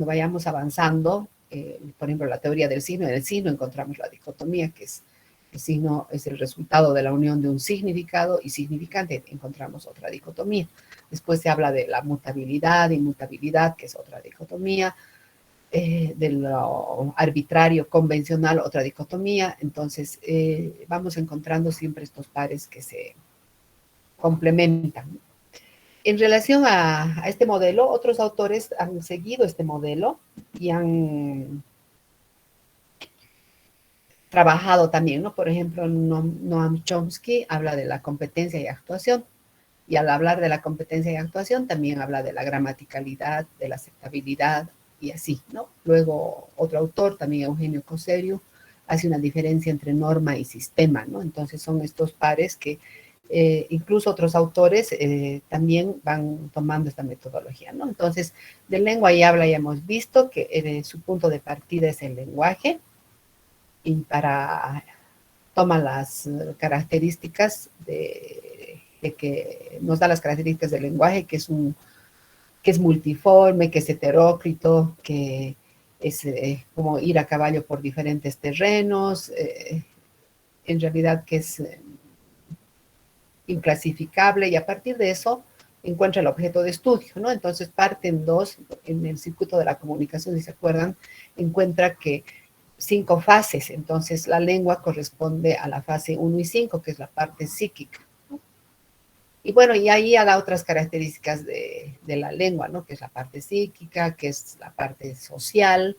vayamos avanzando, por ejemplo, la teoría del signo, en el signo encontramos la dicotomía, que es el signo es el resultado de la unión de un significado y significante, encontramos otra dicotomía. Después se habla de la mutabilidad, inmutabilidad, que es otra dicotomía, de lo arbitrario, convencional, otra dicotomía. Entonces, vamos encontrando siempre estos pares que se complementan. En relación a este modelo, otros autores han seguido este modelo y han trabajado también, ¿no? Por ejemplo, Noam Chomsky habla de la competencia y actuación, y al hablar de la competencia y actuación también habla de la gramaticalidad, de la aceptabilidad y así, ¿no? Luego otro autor, también Eugenio Coserio, hace una diferencia entre norma y sistema, ¿no? Entonces son estos pares que incluso otros autores también van tomando esta metodología, ¿no? Entonces, de lengua y habla ya hemos visto que su punto de partida es el lenguaje, y toma las características de que nos da las características del lenguaje, que es multiforme, que es heterócrito, que es como ir a caballo por diferentes terrenos, en realidad que es inclasificable, y a partir de eso encuentra el objeto de estudio, ¿no? Entonces parten dos, en el circuito de la comunicación, si se acuerdan, encuentra que 5 fases, entonces la lengua corresponde a la fase 1 y 5, que es la parte psíquica, ¿no? Y bueno, y ahí haga otras características de la lengua, ¿no? Que es la parte psíquica, que es la parte social.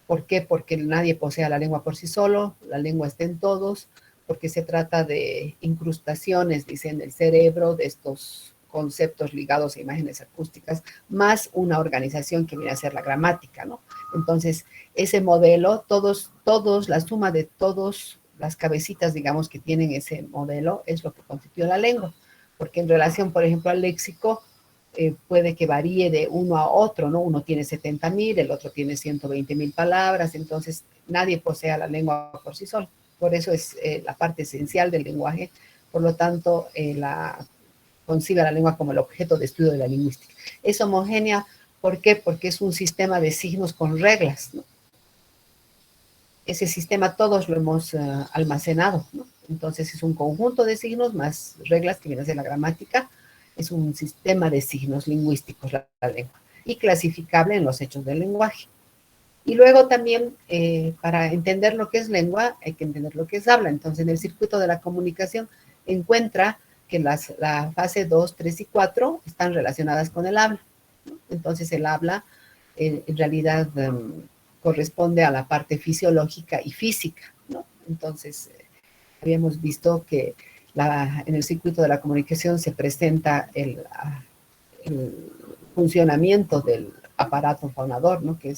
¿Por qué? Porque nadie posee la lengua por sí solo, la lengua está en todos, porque se trata de incrustaciones, dicen, del cerebro, de estos conceptos ligados a imágenes acústicas, más una organización que viene a ser la gramática, ¿no? Entonces, ese modelo, la suma de todas las cabecitas, digamos, que tienen ese modelo, es lo que constituye la lengua, porque en relación, por ejemplo, al léxico, puede que varíe de uno a otro, ¿no? Uno tiene 70.000, el otro tiene 120.000 palabras, entonces nadie posee la lengua por sí solo. Por eso es la parte esencial del lenguaje, por lo tanto, concibe a la lengua como el objeto de estudio de la lingüística. Es homogénea, ¿por qué? Porque es un sistema de signos con reglas, ¿no? Ese sistema todos lo hemos almacenado, ¿no? Entonces es un conjunto de signos más reglas que viene a ser la gramática, es un sistema de signos lingüísticos la lengua, y clasificable en los hechos del lenguaje. Y luego también, para entender lo que es lengua, hay que entender lo que es habla. Entonces, en el circuito de la comunicación encuentra que la fase 2, 3 y 4 están relacionadas con el habla, ¿no? Entonces, el habla en realidad corresponde a la parte fisiológica y física, ¿no? Entonces, habíamos visto que en el circuito de la comunicación se presenta el funcionamiento del aparato fonador, ¿no? Que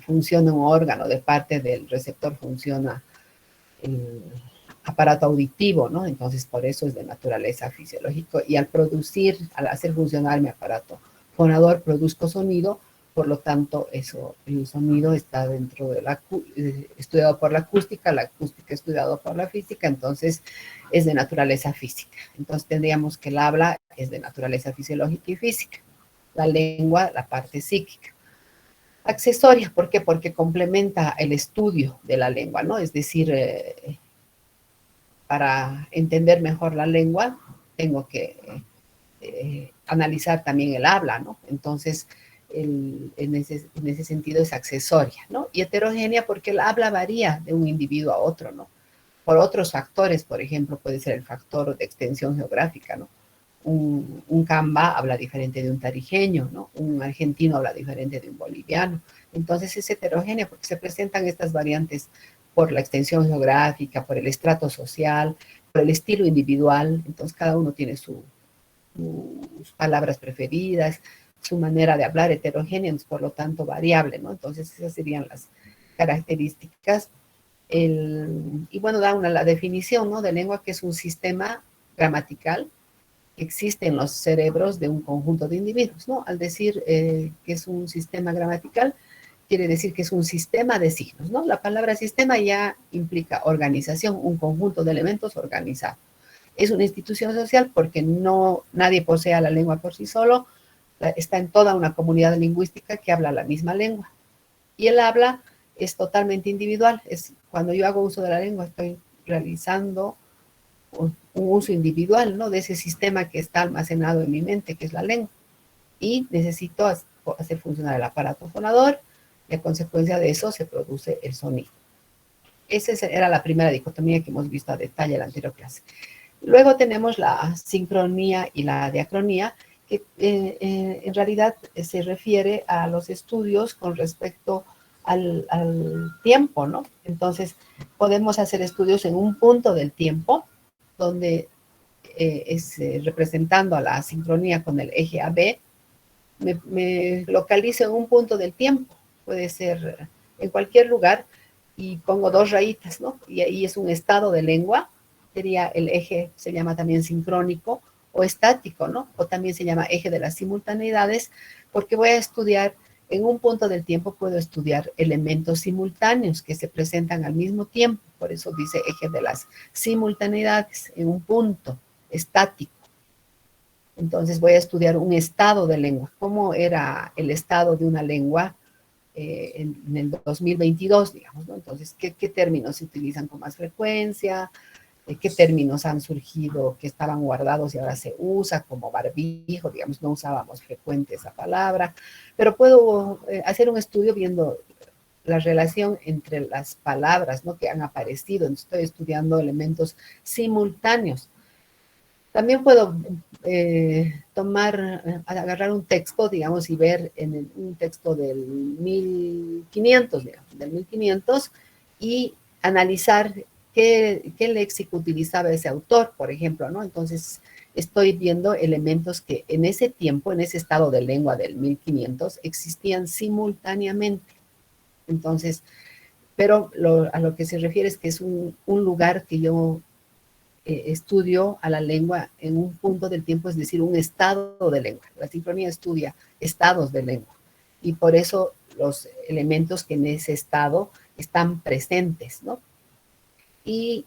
funciona un órgano, de parte del receptor funciona el aparato auditivo, ¿no? Entonces, por eso es de naturaleza fisiológica, y al hacer funcionar mi aparato fonador, produzco sonido, por lo tanto, el sonido está dentro de estudiado por la acústica estudiado por la física, entonces es de naturaleza física. Entonces tendríamos que el habla es de naturaleza fisiológica y física, la lengua, la parte psíquica. Accesoria, ¿por qué? Porque complementa el estudio de la lengua, ¿no? Es decir, para entender mejor la lengua, tengo que analizar también el habla, ¿no? Entonces, en ese sentido es accesoria, ¿no? Y heterogénea porque el habla varía de un individuo a otro, ¿no? Por otros factores, por ejemplo, puede ser el factor de extensión geográfica, ¿no? Un camba habla diferente de un tarijeño, ¿no? Un argentino habla diferente de un boliviano. Entonces es heterogénea porque se presentan estas variantes por la extensión geográfica, por el estrato social, por el estilo individual. Entonces cada uno tiene sus palabras preferidas, su manera de hablar heterogénea, por lo tanto variable, ¿no? Entonces esas serían las características. Y bueno, da la definición, ¿no? De lengua, que es un sistema gramatical que existe en los cerebros de un conjunto de individuos, ¿no? Al decir que es un sistema gramatical, quiere decir que es un sistema de signos, ¿no? La palabra sistema ya implica organización, un conjunto de elementos organizado. Es una institución social porque nadie posee la lengua por sí solo, está en toda una comunidad lingüística que habla la misma lengua. Y el habla es totalmente individual. Es cuando yo hago uso de la lengua, estoy realizando un uso individual, ¿no? De ese sistema que está almacenado en mi mente, que es la lengua. Y necesito hacer funcionar el aparato fonador y a consecuencia de eso se produce el sonido. Esa era la primera dicotomía que hemos visto a detalle en la anterior clase. Luego tenemos la sincronía y la diacronía, que en realidad se refiere a los estudios con respecto al tiempo, ¿no? Entonces, podemos hacer estudios en un punto del tiempo, donde es representando a la sincronía con el eje AB, me localizo en un punto del tiempo, puede ser en cualquier lugar, y pongo dos rayitas, ¿no? Y ahí es un estado de lengua, sería el eje, se llama también sincrónico o estático, ¿no? O también se llama eje de las simultaneidades, porque voy a estudiar, en un punto del tiempo puedo estudiar elementos simultáneos que se presentan al mismo tiempo, por eso dice eje de las simultaneidades, en un punto estático. Entonces voy a estudiar un estado de lengua, cómo era el estado de una lengua en el 2022, digamos, ¿no? Entonces, ¿qué términos se utilizan con más frecuencia? ¿Qué términos han surgido que estaban guardados y ahora se usa como barbijo? Digamos, no usábamos frecuente esa palabra, pero puedo hacer un estudio viendo la relación entre las palabras, ¿no? Que han aparecido. Estoy estudiando elementos simultáneos. También puedo agarrar un texto, digamos, y ver en un texto del 1500, digamos, del 1500, y analizar qué léxico utilizaba ese autor, por ejemplo, ¿no? Entonces, estoy viendo elementos que en ese tiempo, en ese estado de lengua del 1500, existían simultáneamente. Entonces, pero a lo que se refiere es que es un lugar que yo estudio a la lengua en un punto del tiempo, es decir, un estado de lengua. La sincronía estudia estados de lengua y por eso los elementos que en ese estado están presentes, ¿no? Y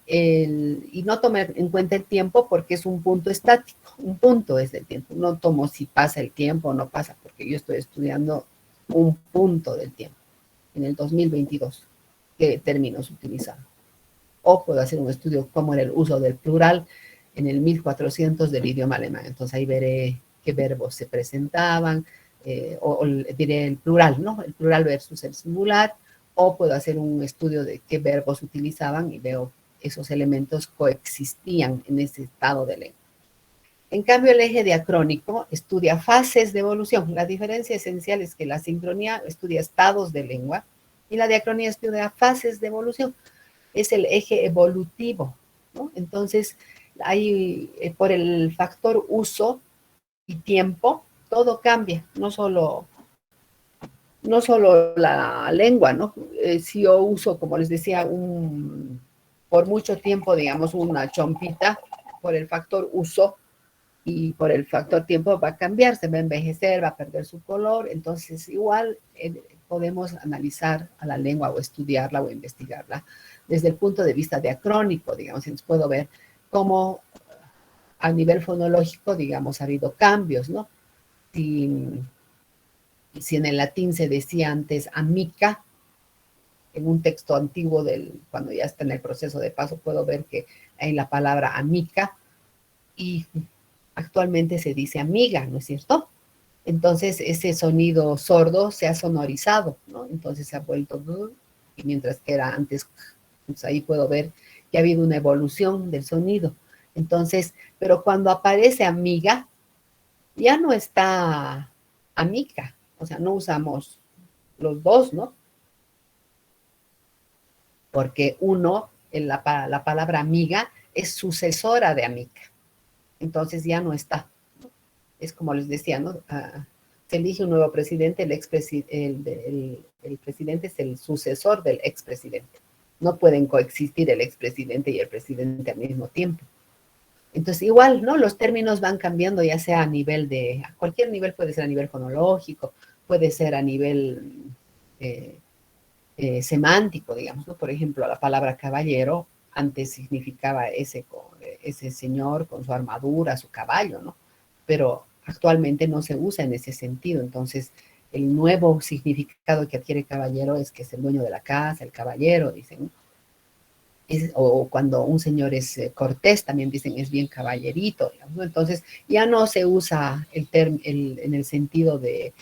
no tomar en cuenta el tiempo porque es un punto estático, un punto es el tiempo. No tomo si pasa el tiempo o no pasa, porque yo estoy estudiando un punto del tiempo en el 2022, qué términos utilizamos. O puedo hacer un estudio cómo era el uso del plural en el 1400 del idioma alemán. Entonces ahí veré qué verbos se presentaban, o diré el plural, ¿no? El plural versus el singular, o puedo hacer un estudio de qué verbos utilizaban y veo esos elementos coexistían en ese estado de lengua. En cambio, el eje diacrónico estudia fases de evolución. La diferencia esencial es que la sincronía estudia estados de lengua y la diacronía estudia fases de evolución. Es el eje evolutivo, ¿no? Entonces, hay, por el factor uso y tiempo, todo cambia, no solo la lengua, ¿no? Si yo uso, como les decía, por mucho tiempo, digamos, una chompita, por el factor uso y por el factor tiempo va a cambiar, se va a envejecer, va a perder su color, entonces igual podemos analizar a la lengua o estudiarla o investigarla desde el punto de vista diacrónico, digamos, entonces puedo ver cómo a nivel fonológico, digamos, ha habido cambios, ¿no? Si en el latín se decía antes amica, en un texto antiguo cuando ya está en el proceso de paso, puedo ver que hay la palabra amica y actualmente se dice amiga, ¿no es cierto? Entonces ese sonido sordo se ha sonorizado, ¿no? Entonces se ha vuelto, y mientras que era antes, pues ahí puedo ver que ha habido una evolución del sonido. Entonces, pero cuando aparece amiga, ya no está amica, o sea, no usamos los dos, ¿no? Porque uno, la palabra amiga, es sucesora de amica. Entonces ya no está. Es como les decía, ¿no? Se elige un nuevo presidente, el presidente es el sucesor del expresidente. No pueden coexistir el expresidente y el presidente al mismo tiempo. Entonces, igual, ¿no? Los términos van cambiando, ya sea a cualquier nivel, puede ser a nivel fonológico, puede ser a nivel semántico, digamos, ¿no? Por ejemplo, la palabra caballero antes significaba ese señor con su armadura, su caballo, ¿no? Pero actualmente no se usa en ese sentido, entonces el nuevo significado que adquiere caballero es que es el dueño de la casa, el caballero, dicen. O cuando un señor es cortés, también dicen es bien caballerito, digamos, ¿no? Entonces ya no se usa en el sentido de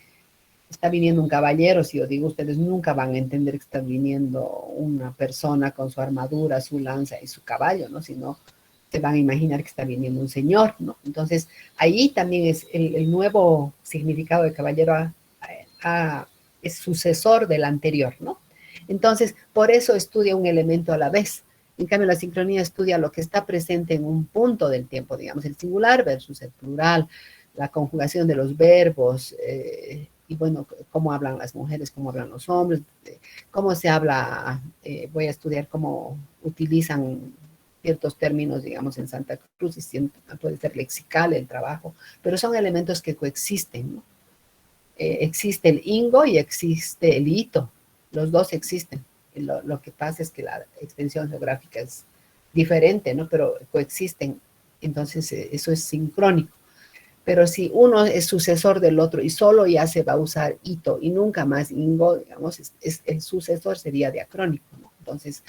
está viniendo un caballero. Si yo digo, ustedes nunca van a entender que está viniendo una persona con su armadura, su lanza y su caballo, ¿no? Sino se van a imaginar que está viniendo un señor, ¿no? Entonces, ahí también es el nuevo significado de caballero es sucesor del anterior, ¿no? Entonces, por eso estudia un elemento a la vez. En cambio, la sincronía estudia lo que está presente en un punto del tiempo, digamos, el singular versus el plural, la conjugación de los verbos, y bueno, cómo hablan las mujeres, cómo hablan los hombres, cómo se habla, voy a estudiar cómo utilizan ciertos términos, digamos, en Santa Cruz, y puede ser lexical el trabajo, pero son elementos que coexisten, ¿no? Existe el ingo y existe el hito, los dos existen. Lo que pasa es que la extensión geográfica es diferente, ¿no? Pero coexisten, entonces eso es sincrónico. Pero si uno es sucesor del otro y solo ya se va a usar hito y nunca más ingo, digamos, el sucesor sería diacrónico, ¿no? Entonces,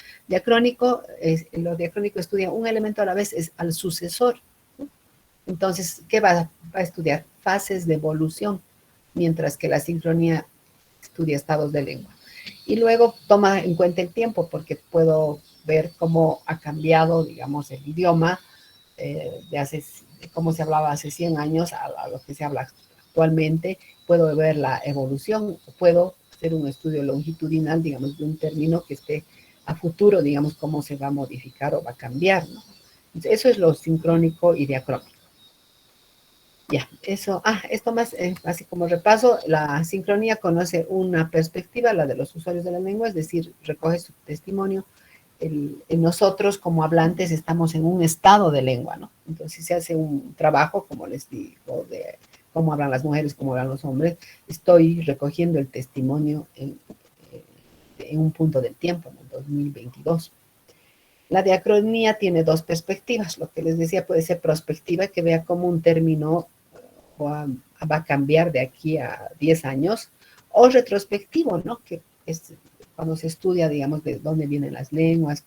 lo diacrónico estudia un elemento a la vez, es al sucesor, ¿no? Entonces, ¿qué va a estudiar? Fases de evolución, mientras que la sincronía estudia estados de lengua. Y luego toma en cuenta el tiempo, porque puedo ver cómo ha cambiado, digamos, el idioma de cómo se hablaba hace 100 años a lo que se habla actualmente. Puedo ver la evolución, puedo hacer un estudio longitudinal, digamos, de un término que esté a futuro, digamos, cómo se va a modificar o va a cambiar, ¿no? Entonces, eso es lo sincrónico y diacrónico. Ya, eso, esto más, así como repaso, la sincronía conoce una perspectiva, la de los usuarios de la lengua, es decir, recoge su testimonio. Nosotros como hablantes estamos en un estado de lengua, ¿no? Entonces se hace un trabajo, como les digo, de cómo hablan las mujeres, cómo hablan los hombres. Estoy recogiendo el testimonio en un punto del tiempo, en el 2022. La diacronía tiene dos perspectivas. Lo que les decía puede ser prospectiva, que vea cómo un término va a cambiar de aquí a 10 años, o retrospectivo, ¿no? Que es cuando se estudia, digamos, de dónde vienen las lenguas,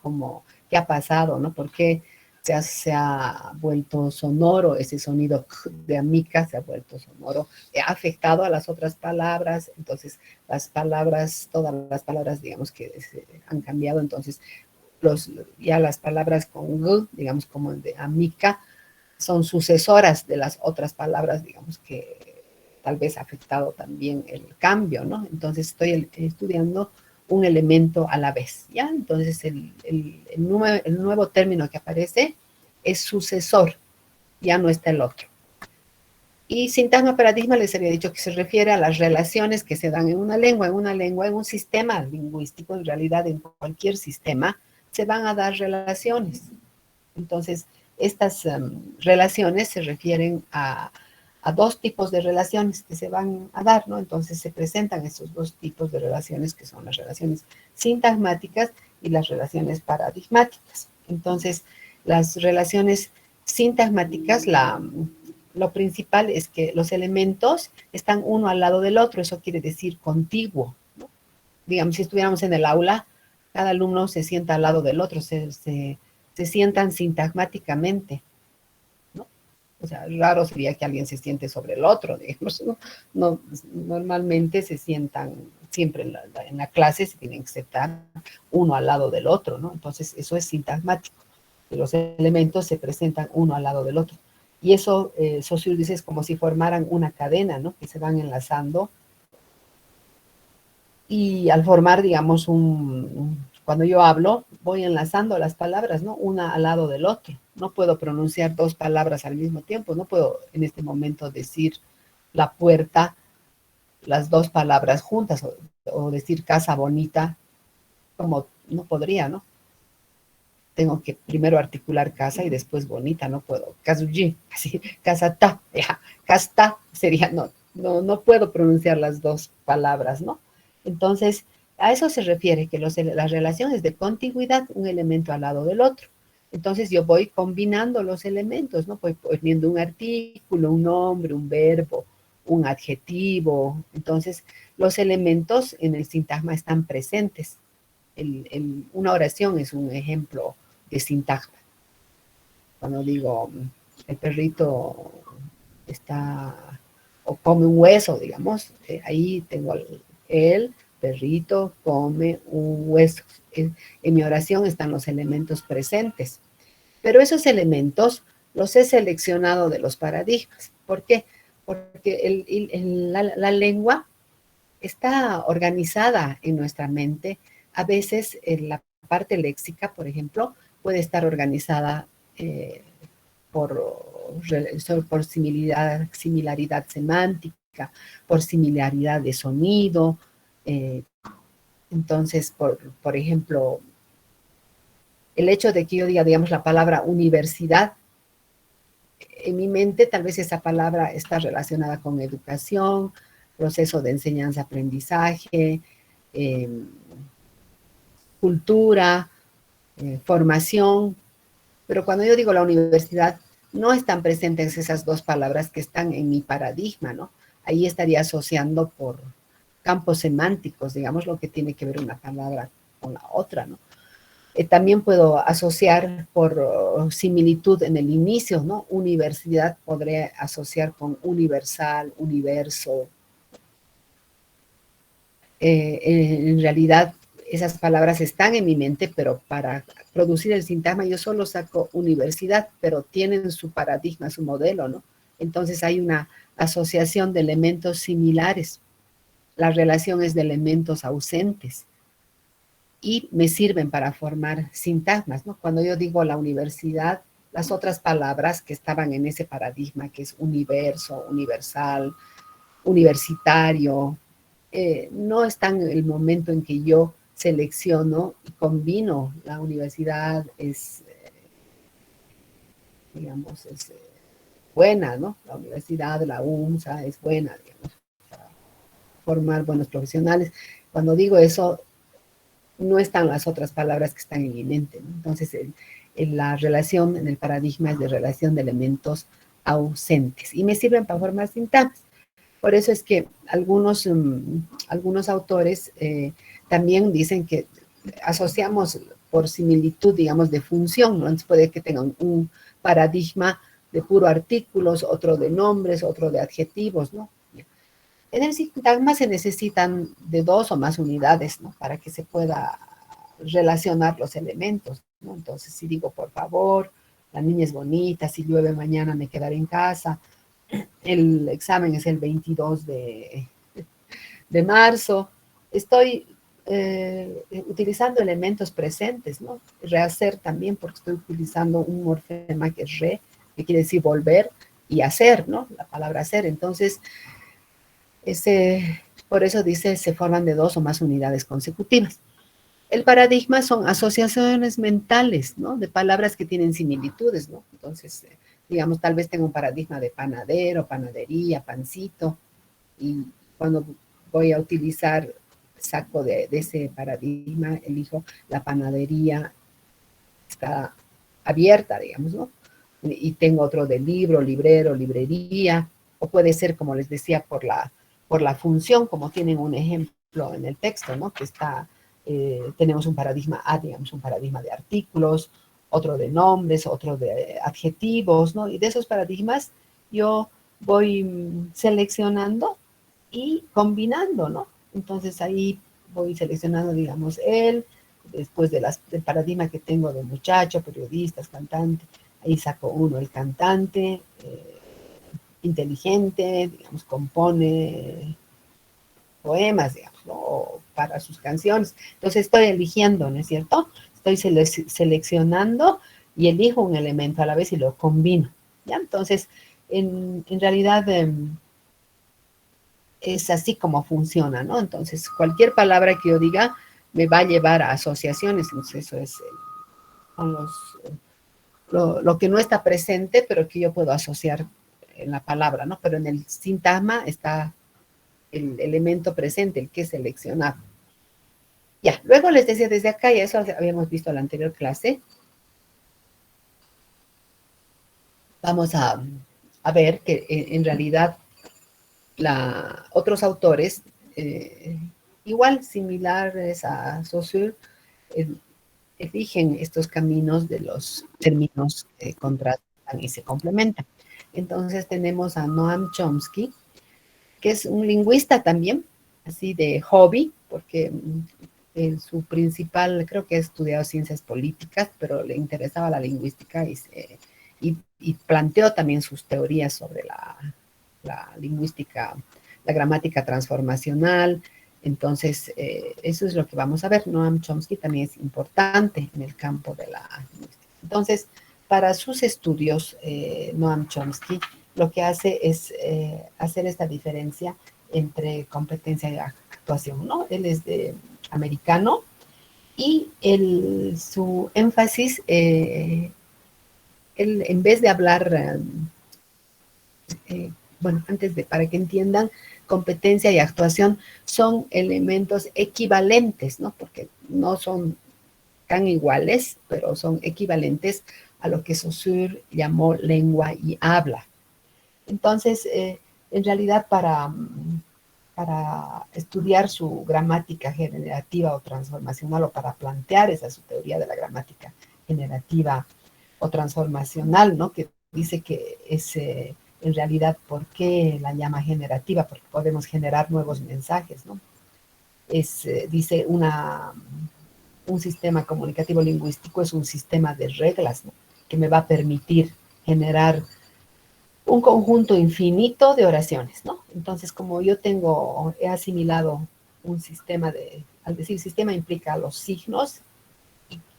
qué ha pasado, ¿no? ¿Por qué se ha vuelto sonoro ese sonido de amica, se ha vuelto sonoro, ha afectado a las otras palabras? Entonces, todas las palabras, digamos, que han cambiado, entonces, ya las palabras con g, digamos, como de amica, son sucesoras de las otras palabras, digamos, que tal vez ha afectado también el cambio, ¿no? Entonces estoy estudiando un elemento a la vez, ¿ya? Entonces el nuevo término que aparece es sucesor, ya no está el otro. Y sintagma paradigma les había dicho que se refiere a las relaciones que se dan en una lengua, en un sistema lingüístico, en realidad en cualquier sistema se van a dar relaciones. Entonces, estas relaciones se refieren a dos tipos de relaciones que se van a dar, ¿no? Entonces se presentan estos dos tipos de relaciones, que son las relaciones sintagmáticas y las relaciones paradigmáticas. Entonces, las relaciones sintagmáticas, lo principal es que los elementos están uno al lado del otro, eso quiere decir contiguo, ¿no? Digamos, si estuviéramos en el aula, cada alumno se sienta al lado del otro, se sientan sintagmáticamente, ¿no? O sea, raro sería que alguien se siente sobre el otro, digamos, ¿no? No, normalmente se sientan siempre en la clase, se tienen que sentar uno al lado del otro, ¿no? Entonces, eso es sintagmático, que los elementos se presentan uno al lado del otro. Y eso, Saussure dice, es como si formaran una cadena, ¿no? Que se van enlazando. Y al formar, digamos, cuando yo hablo, voy enlazando las palabras, ¿no? Una al lado del otro. No puedo pronunciar dos palabras al mismo tiempo. No puedo en este momento decir la puerta, las dos palabras juntas, o decir casa bonita, como no podría, ¿no? Tengo que primero articular casa y después bonita, no puedo. Casuji, así, casata, ya, casta, sería, no puedo pronunciar las dos palabras, ¿no? Entonces, a eso se refiere, que las relaciones de contigüidad, un elemento al lado del otro. Entonces yo voy combinando los elementos, ¿no? Voy poniendo un artículo, un nombre, un verbo, un adjetivo. Entonces, los elementos en el sintagma están presentes. Una oración es un ejemplo de sintagma. Cuando digo, el perrito está o come un hueso, digamos, ahí tengo el perrito come un hueso. En mi oración están los elementos presentes, pero esos elementos los he seleccionado de los paradigmas. ¿Por qué? Porque la lengua está organizada en nuesra mente. A veces en la parte léxica, por ejemplo, puede estar organizada por similaridad semántica, por similaridad de sonido. Entonces, por ejemplo, el hecho de que yo diga, digamos, la palabra universidad, en mi mente tal vez esa palabra está relacionada con educación, proceso de enseñanza-aprendizaje, cultura, formación, pero cuando yo digo la universidad, no están presentes esas dos palabras que están en mi paradigma, ¿no? Ahí estaría asociando por campos semánticos, digamos, lo que tiene que ver una palabra con la otra, ¿no? También puedo asociar por similitud en el inicio, ¿no? Universidad podré asociar con universal, universo. En realidad, esas palabras están en mi mente, pero para producir el sintagma yo solo saco universidad, pero tienen su paradigma, su modelo, ¿no? Entonces hay una asociación de elementos similares. La relación es de elementos ausentes y me sirven para formar sintagmas, ¿no? Cuando yo digo la universidad, las otras palabras que estaban en ese paradigma, que es universo, universal, universitario, no están en el momento en que yo selecciono y combino. La universidad es, digamos, es buena, ¿no? La universidad, la UNSA es buena, digamos, para formar buenos profesionales. Cuando digo eso, no están las otras palabras que están en mi mente, ¿no? Entonces, la relación en el paradigma es de relación de elementos ausentes y me sirven para formar sintagmas. Por eso es que algunos autores también dicen que asociamos por similitud, digamos, de función, ¿no? Entonces puede que tengan un paradigma de puro artículos, otro de nombres, otro de adjetivos, ¿no? En el sintagma se necesitan de dos o más unidades, ¿no? Para que se pueda relacionar los elementos, ¿no? Entonces, si digo, por favor, la niña es bonita, si llueve mañana me quedaré en casa, el examen es el 22 de marzo, estoy utilizando elementos presentes, ¿no? Rehacer también, porque estoy utilizando un morfema que es re, que quiere decir volver, y hacer, ¿no? La palabra hacer. Entonces, por eso dice, se forman de dos o más unidades consecutivas. El paradigma son asociaciones mentales, ¿no? De palabras que tienen similitudes, ¿no? Entonces, digamos, tal vez tengo un paradigma de panadero, panadería, pancito, y cuando voy a utilizar, saco de ese paradigma, elijo la panadería, está abierta, digamos, ¿no? Y tengo otro de libro, librero, librería, o puede ser, como les decía, por la función, como tienen un ejemplo en el texto, ¿no? Que está, tenemos un paradigma A, digamos, un paradigma de artículos, otro de nombres, otro de adjetivos, ¿no? Y de esos paradigmas yo voy seleccionando y combinando, ¿no? Entonces ahí voy seleccionando, digamos, después del paradigma que tengo de muchacho, periodistas, cantante, ahí saco uno, el cantante, inteligente, digamos, compone poemas, digamos, ¿no? Para sus canciones. Entonces estoy eligiendo, ¿no es cierto? Estoy seleccionando y elijo un elemento a la vez y lo combino, ¿ya? Entonces, en realidad es así como funciona, ¿no? Entonces, cualquier palabra que yo diga me va a llevar a asociaciones, entonces eso es son lo que no está presente, pero que yo puedo asociar en la palabra, ¿no? Pero en el sintagma está el elemento presente, el que es seleccionado. Ya, luego les decía desde acá, y eso habíamos visto en la anterior clase, vamos a ver que en realidad otros autores, igual similares a Saussure, eligen estos caminos de los términos que contrastan y se complementan. Entonces tenemos a Noam Chomsky, que es un lingüista también, así de hobby, porque en su principal, creo que ha estudiado ciencias políticas, pero le interesaba la lingüística y planteó también sus teorías sobre la lingüística, la gramática transformacional. Entonces, eso es lo que vamos a ver. Noam Chomsky también es importante en el campo de la lingüística. Entonces, para sus estudios, Noam Chomsky lo que hace es hacer esta diferencia entre competencia y actuación, ¿no? Él es americano y su énfasis, él en vez de hablar, bueno, para que entiendan, competencia y actuación son elementos equivalentes, ¿no? Porque no son tan iguales, pero son equivalentes a lo que Saussure llamó lengua y habla. Entonces, en realidad, para estudiar su gramática generativa o transformacional, o para plantear esa su teoría de la gramática generativa o transformacional, ¿no? Que dice que es en realidad, ¿por qué la llama generativa? Porque podemos generar nuevos mensajes, ¿no? Dice, un sistema comunicativo lingüístico es un sistema de reglas, ¿no? Que me va a permitir generar un conjunto infinito de oraciones, ¿no? Entonces, como yo he asimilado un sistema al decir sistema implica los signos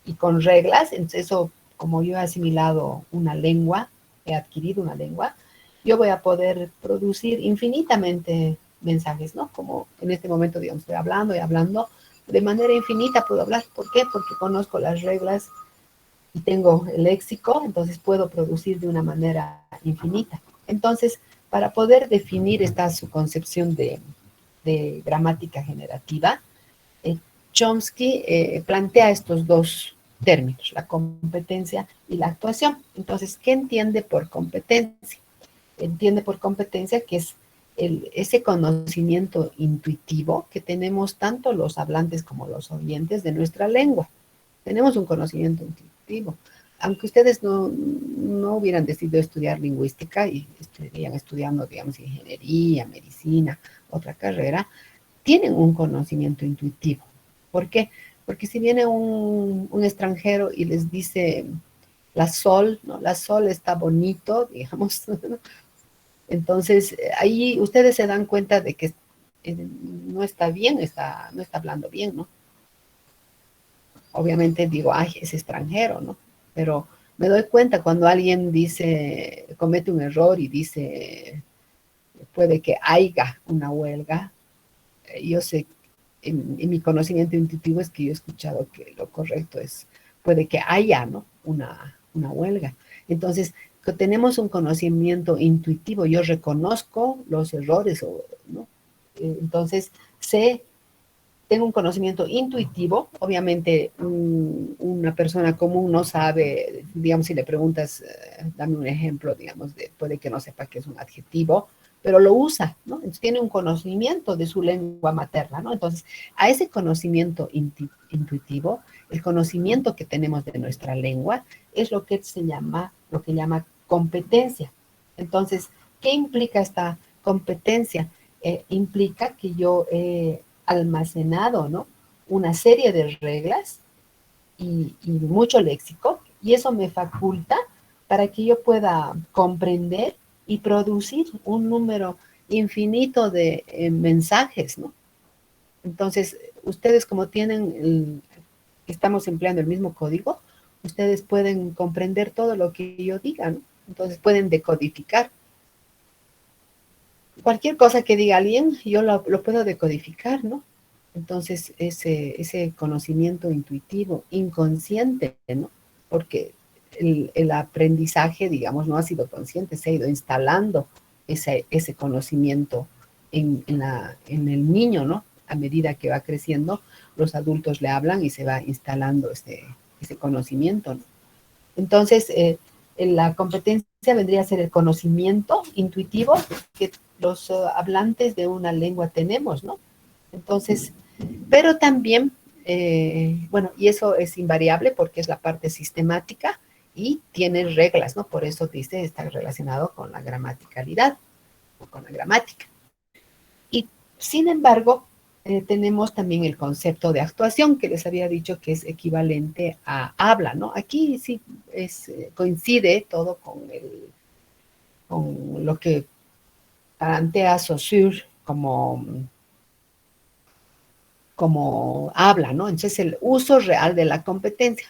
y con reglas, entonces eso, como yo he asimilado una lengua, he adquirido una lengua, yo voy a poder producir infinitamente mensajes, ¿no? Como en este momento, digamos, estoy hablando y hablando, de manera infinita puedo hablar. ¿Por qué? Porque conozco las reglas y tengo el léxico, entonces puedo producir de una manera infinita. Entonces, para poder definir su concepción de gramática generativa, Chomsky plantea estos dos términos, la competencia y la actuación. Entonces, ¿qué entiende por competencia? Entiende por competencia que es ese conocimiento intuitivo que tenemos tanto los hablantes como los oyentes de nuestra lengua. Tenemos un conocimiento intuitivo. Aunque ustedes no hubieran decidido estudiar lingüística y estarían estudiando, digamos, ingeniería, medicina, otra carrera, tienen un conocimiento intuitivo. ¿Por qué? Porque si viene un extranjero y les dice la sol, ¿no? La sol está bonito, digamos, entonces ahí ustedes se dan cuenta de que no está bien, no está hablando bien, ¿no? Obviamente digo, ay, es extranjero, ¿no? Pero me doy cuenta cuando alguien comete un error y dice, puede que haya una huelga. Yo sé, en mi conocimiento intuitivo es que yo he escuchado que lo correcto es, puede que haya, ¿no? Una huelga. Entonces, tenemos un conocimiento intuitivo, yo reconozco los errores, ¿no? Entonces, tengo un conocimiento intuitivo. Obviamente, una persona común no sabe, digamos, si le preguntas, dame un ejemplo, digamos, puede que no sepa qué es un adjetivo, pero lo usa, ¿no? Entonces tiene un conocimiento de su lengua materna, ¿no? Entonces, a ese conocimiento intuitivo, el conocimiento que tenemos de nuestra lengua, es lo que llama competencia. Entonces, ¿qué implica esta competencia? Implica que yo almacenado, ¿no? Una serie de reglas y mucho léxico, y eso me faculta para que yo pueda comprender y producir un número infinito de mensajes, ¿no? Entonces, ustedes como estamos empleando el mismo código, ustedes pueden comprender todo lo que yo diga, ¿no? Entonces pueden decodificar. Cualquier cosa que diga alguien, yo lo puedo decodificar, ¿no? Entonces, ese conocimiento intuitivo, inconsciente, ¿no? Porque el aprendizaje, digamos, no ha sido consciente, se ha ido instalando ese conocimiento en el niño, ¿no? A medida que va creciendo, los adultos le hablan y se va instalando ese conocimiento, ¿no? Entonces, la competencia vendría a ser el conocimiento intuitivo que los hablantes de una lengua tenemos, ¿no? Entonces, pero también, bueno, y eso es invariable porque es la parte sistemática y tiene reglas, ¿no? Por eso dice, está relacionado con la gramaticalidad o con la gramática. Y sin embargo, tenemos también el concepto de actuación, que les había dicho que es equivalente a habla, ¿no? Aquí sí coincide todo con lo que plantea Saussure como habla, ¿no? Entonces, el uso real de la competencia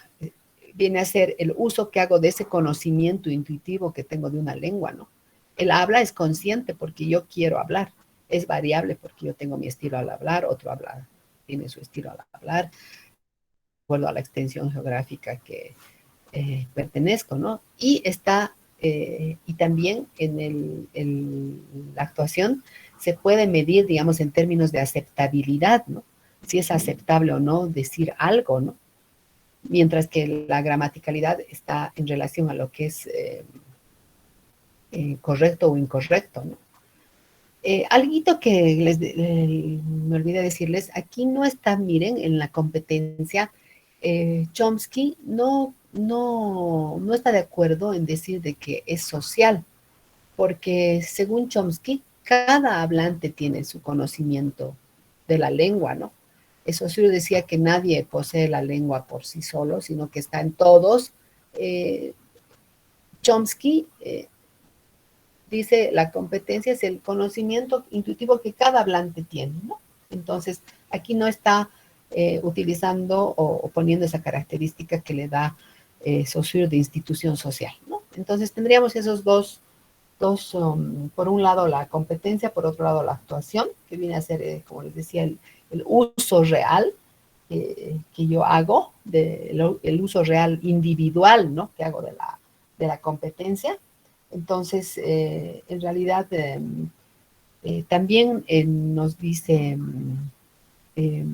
viene a ser el uso que hago de ese conocimiento intuitivo que tengo de una lengua, ¿no? El habla es consciente porque yo quiero hablar, es variable porque yo tengo mi estilo al hablar, otro habla, tiene su estilo al hablar, de acuerdo a la extensión geográfica que pertenezco, ¿no? Y también la actuación se puede medir, digamos, en términos de aceptabilidad, ¿no? Si es aceptable o no decir algo, ¿no? Mientras que la gramaticalidad está en relación a lo que es correcto o incorrecto, ¿no? Algo que me olvidé decirles, aquí no está, miren, en la competencia, Chomsky no está de acuerdo en decir de que es social, porque según Chomsky, cada hablante tiene su conocimiento de la lengua, ¿no? Eso sí decía que nadie posee la lengua por sí solo, sino que está en todos. Eh, Chomsky dice, la competencia es el conocimiento intuitivo que cada hablante tiene, ¿no? Entonces, aquí no está utilizando o poniendo esa característica que le da Saussure de institución social, ¿no? Entonces, tendríamos esos por un lado la competencia, por otro lado la actuación, que viene a ser, como les decía, el uso real que yo hago, el uso real individual, ¿no? Que hago de la competencia. Entonces, en realidad, también nos dice eh,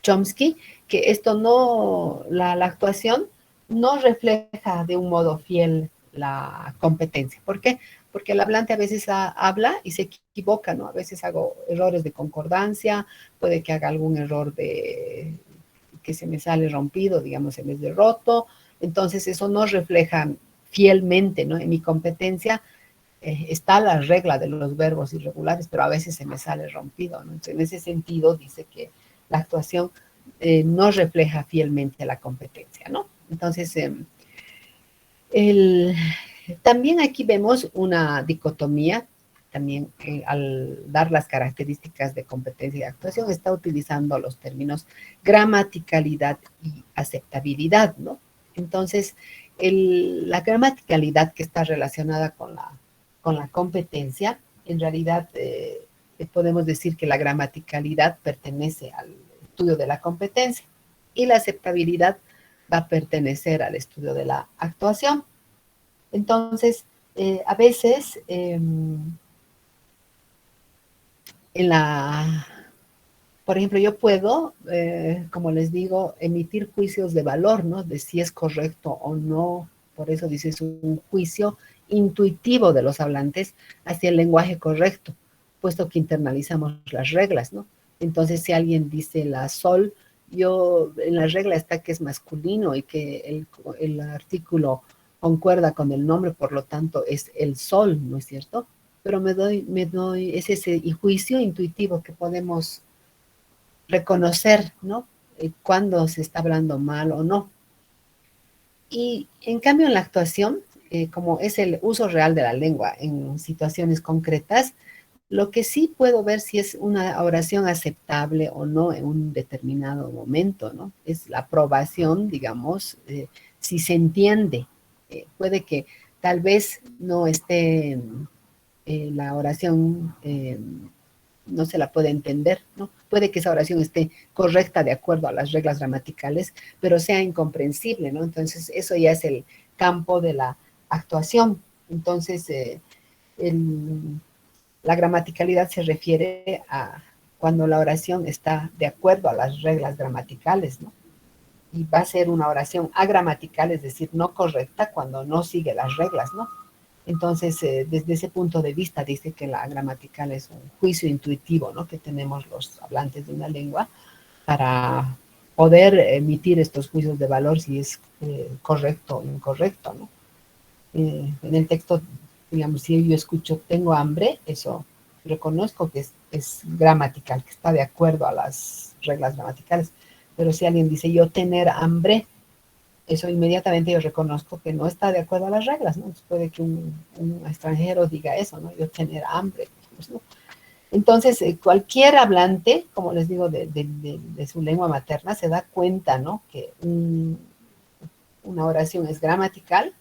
Chomsky que esto no, la actuación no refleja de un modo fiel la competencia. ¿Por qué? Porque el hablante a veces habla y se equivoca, ¿no? A veces hago errores de concordancia, puede que haga algún error de que se me sale rompido, digamos, en vez de roto. Entonces, eso no refleja fielmente, ¿no? En mi competencia está la regla de los verbos irregulares, pero a veces se me sale rompido, ¿no? Entonces, en ese sentido, dice que la actuación no refleja fielmente la competencia, ¿no? Entonces, el, también aquí vemos una dicotomía, también al dar las características de competencia y actuación, está utilizando los términos gramaticalidad y aceptabilidad, ¿no? Entonces, la gramaticalidad que está relacionada con la competencia, en realidad podemos decir que la gramaticalidad pertenece al estudio de la competencia y la aceptabilidad va a pertenecer al estudio de la actuación. Entonces, a veces por ejemplo, yo puedo, como les digo, emitir juicios de valor, ¿no? De si es correcto o no. Por eso dice, es un juicio intuitivo de los hablantes hacia el lenguaje correcto, puesto que internalizamos las reglas, ¿no? Entonces, si alguien dice la sol, yo en la regla está que es masculino y que el artículo concuerda con el nombre, por lo tanto es el sol, ¿no es cierto? Pero es ese juicio intuitivo que podemos reconocer, ¿no? Cuándo se está hablando mal o no. Y en cambio en la actuación, como es el uso real de la lengua en situaciones concretas, lo que sí puedo ver si es una oración aceptable o no en un determinado momento, ¿no? Es la aprobación, digamos, si se entiende. Puede que tal vez no esté la oración no se la puede entender, ¿no? Puede que esa oración esté correcta de acuerdo a las reglas gramaticales, pero sea incomprensible, ¿no? Entonces, eso ya es el campo de la actuación. Entonces, la gramaticalidad se refiere a cuando la oración está de acuerdo a las reglas gramaticales, ¿no? Y va a ser una oración agramatical, es decir, no correcta cuando no sigue las reglas, ¿no? Entonces, desde ese punto de vista, dice que la gramatical es un juicio intuitivo, ¿no?, que tenemos los hablantes de una lengua para poder emitir estos juicios de valor si es correcto o incorrecto, ¿no? En el texto, digamos, si yo escucho tengo hambre, eso reconozco que es gramatical, que está de acuerdo a las reglas gramaticales. Pero si alguien dice yo tener hambre, eso inmediatamente yo reconozco que no está de acuerdo a las reglas, ¿no? Entonces puede que un extranjero diga eso, ¿no? Yo tener hambre, pues, ¿no? Entonces, cualquier hablante, como les digo, de su lengua materna, se da cuenta, ¿no?, que una oración es gramatical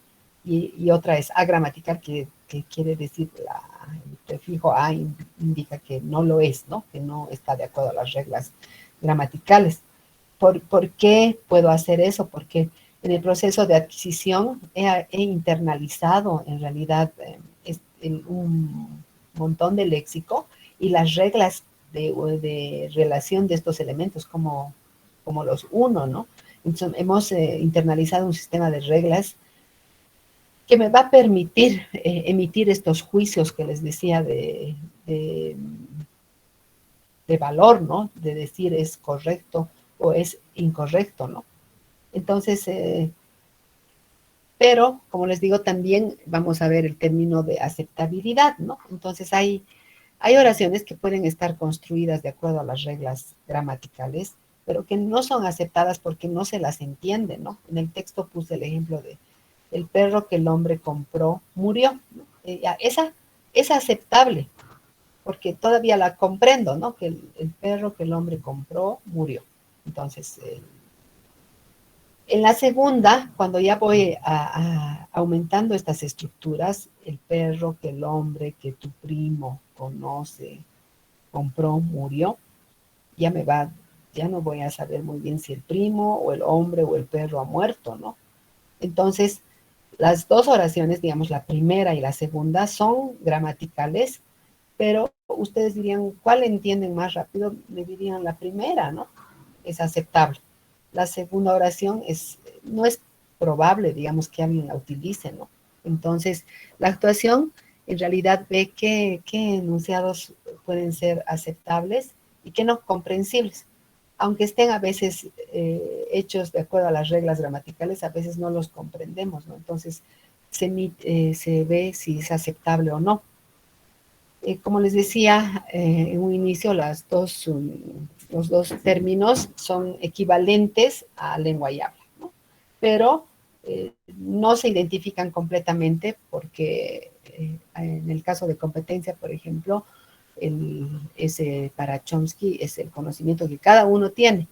y otra es agramatical, que quiere decir el prefijo a indica que no lo es, ¿no?, que no está de acuerdo a las reglas gramaticales. ¿Por qué puedo hacer eso? Porque en el proceso de adquisición he internalizado en realidad un montón de léxico y las reglas de relación de estos elementos como los uno, ¿no? Entonces, hemos internalizado un sistema de reglas que me va a permitir emitir estos juicios que les decía de, de valor, ¿no? De decir es correcto o es incorrecto, ¿no? Entonces, pero, como les digo, también vamos a ver el término de aceptabilidad, ¿no? Entonces, hay oraciones que pueden estar construidas de acuerdo a las reglas gramaticales, pero que no son aceptadas porque no se las entiende, ¿no? En el texto puse el ejemplo de el perro que el hombre compró murió, ¿no? Esa es aceptable, porque todavía la comprendo, ¿no? Que el perro que el hombre compró murió. Entonces, en la segunda, cuando ya voy aumentando estas estructuras, el perro que el hombre que tu primo conoce, compró, murió, ya no voy a saber muy bien si el primo o el hombre o el perro ha muerto, ¿no? Entonces, las dos oraciones, digamos, la primera y la segunda, son gramaticales, pero ustedes dirían, ¿cuál entienden más rápido? Me dirían la primera, ¿no? Es aceptable. La segunda oración no es probable, digamos, que alguien la utilice, ¿no? Entonces, la actuación en realidad ve qué enunciados pueden ser aceptables y qué no comprensibles. Aunque estén a veces hechos de acuerdo a las reglas gramaticales, a veces no los comprendemos, ¿no? Entonces, se ve si es aceptable o no. Como les decía en un inicio, los dos términos son equivalentes a lengua y habla, ¿no? Pero no se identifican completamente porque en el caso de competencia, por ejemplo, para Chomsky es el conocimiento que cada uno tiene.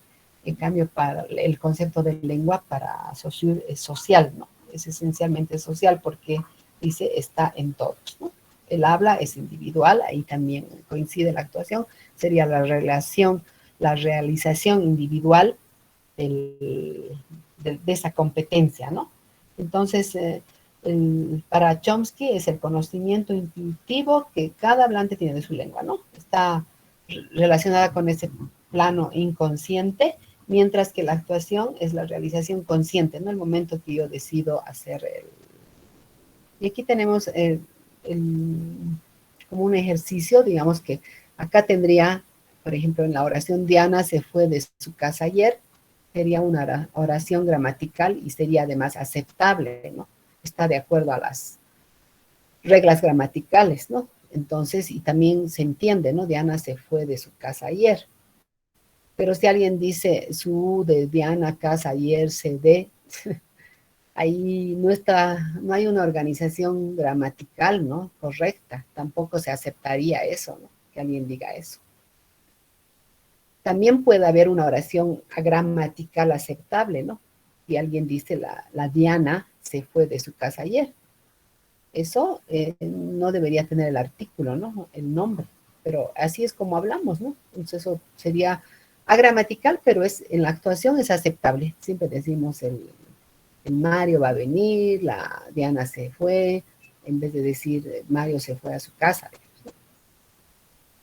En cambio, para el concepto de lengua para Saussure es social, ¿no? Es esencialmente social porque dice está en todos, ¿no? El habla es individual, ahí también coincide la actuación, sería la realización individual de esa competencia, ¿no? Entonces, para Chomsky es el conocimiento intuitivo que cada hablante tiene de su lengua, ¿no? Está relacionada con ese plano inconsciente, mientras que la actuación es la realización consciente, ¿no? El momento que yo decido hacer Y aquí tenemos como un ejercicio, digamos que acá tendría, por ejemplo, en la oración Diana se fue de su casa ayer, sería una oración gramatical y sería además aceptable, ¿no? Está de acuerdo a las reglas gramaticales, ¿no? Entonces, y también se entiende, ¿no? Diana se fue de su casa ayer. Pero si alguien dice su de Diana casa ayer se de, ahí no hay una organización gramatical, ¿no? Correcta. Tampoco se aceptaría eso, ¿no? Que alguien diga eso. También puede haber una oración gramatical aceptable, ¿no? Si alguien dice la Diana se fue de su casa ayer. Eso no debería tener el artículo, ¿no? El nombre. Pero así es como hablamos, ¿no? Entonces eso sería agramatical, pero en la actuación es aceptable. Siempre decimos el Mario va a venir, la Diana se fue, en vez de decir Mario se fue a su casa.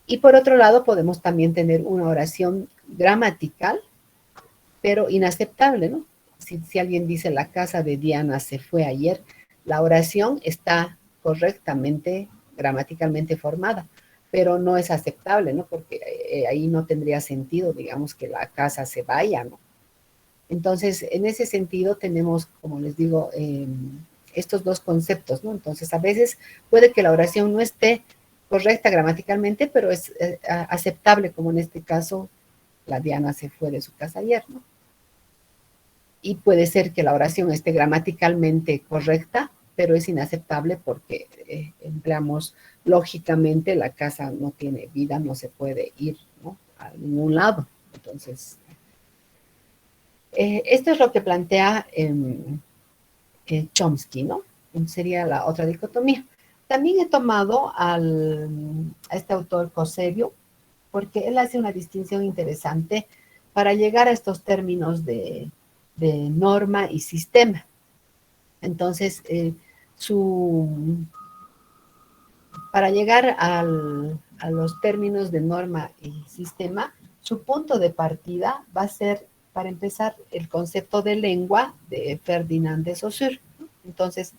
Y por otro lado, podemos también tener una oración gramatical, pero inaceptable, ¿no? Si alguien dice la casa de Diana se fue ayer, la oración está correctamente, gramaticalmente formada, pero no es aceptable, ¿no? Porque ahí no tendría sentido, digamos, que la casa se vaya, ¿no? Entonces, en ese sentido tenemos, como les digo, estos dos conceptos, ¿no? Entonces, a veces puede que la oración no esté correcta gramaticalmente, pero es aceptable, como en este caso, la Diana se fue de su casa ayer, ¿no? Y puede ser que la oración esté gramaticalmente correcta, pero es inaceptable porque empleamos lógicamente, la casa no tiene vida, no se puede ir, ¿no?, a ningún lado. Entonces, esto es lo que plantea Chomsky, ¿no? Sería la otra dicotomía. También he tomado a este autor Coserio, porque él hace una distinción interesante para llegar a estos términos de norma y sistema. Entonces, para llegar a los términos de norma y sistema, su punto de partida va a ser, para empezar, el concepto de lengua de Ferdinand de Saussure. Entonces,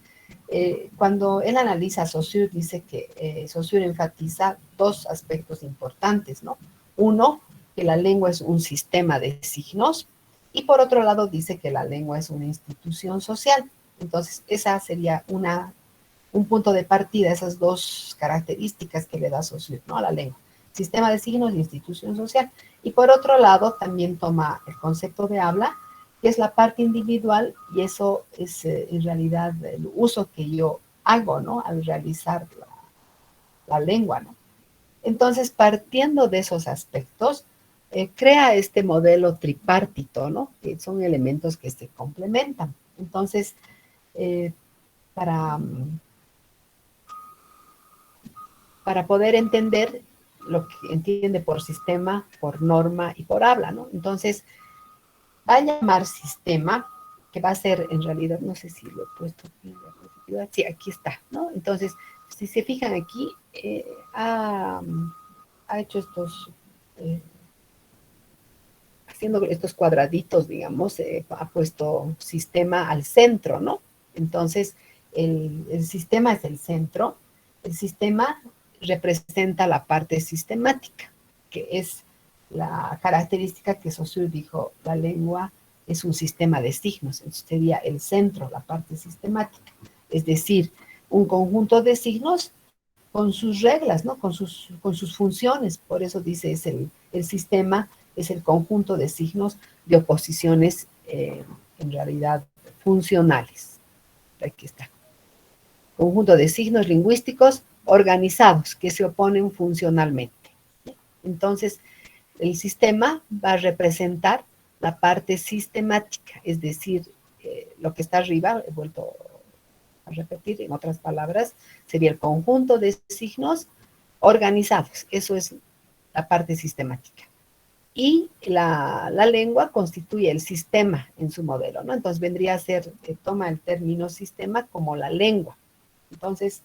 cuando él analiza a Saussure, dice que Saussure enfatiza dos aspectos importantes, ¿no? Uno, que la lengua es un sistema de signos, y por otro lado dice que la lengua es una institución social. Entonces, esa sería un punto de partida, esas dos características que le da Saussure, ¿no?, a la lengua: sistema de signos y institución social. Y por otro lado, también toma el concepto de habla, que es la parte individual, y eso es en realidad el uso que yo hago, ¿no?, al realizar la lengua, ¿no? Entonces, partiendo de esos aspectos, crea este modelo tripartito, ¿no?, que son elementos que se complementan. Entonces, eh, para, para poder entender lo que entiende por sistema, por norma y por habla, ¿no? Entonces, va a llamar sistema, que va a ser en realidad, no sé si lo he puesto aquí en la diapositiva, sí, aquí está, ¿no? Entonces, si se fijan aquí, ha hecho haciendo estos cuadraditos, digamos, ha puesto sistema al centro, ¿no? Entonces, el sistema es el centro, el sistema representa la parte sistemática, que es la característica que Saussure dijo: la lengua es un sistema de signos. Entonces sería el centro, la parte sistemática, es decir, un conjunto de signos con sus reglas, ¿no?, con sus funciones. Por eso dice, es el sistema, es el conjunto de signos de oposiciones en realidad funcionales. Aquí está. Conjunto de signos lingüísticos organizados que se oponen funcionalmente. Entonces, el sistema va a representar la parte sistemática, es decir, lo que está arriba, he vuelto a repetir, en otras palabras, sería el conjunto de signos organizados. Eso es la parte sistemática. Y la lengua constituye el sistema en su modelo, ¿no? Entonces vendría a ser, toma el término sistema como la lengua. Entonces,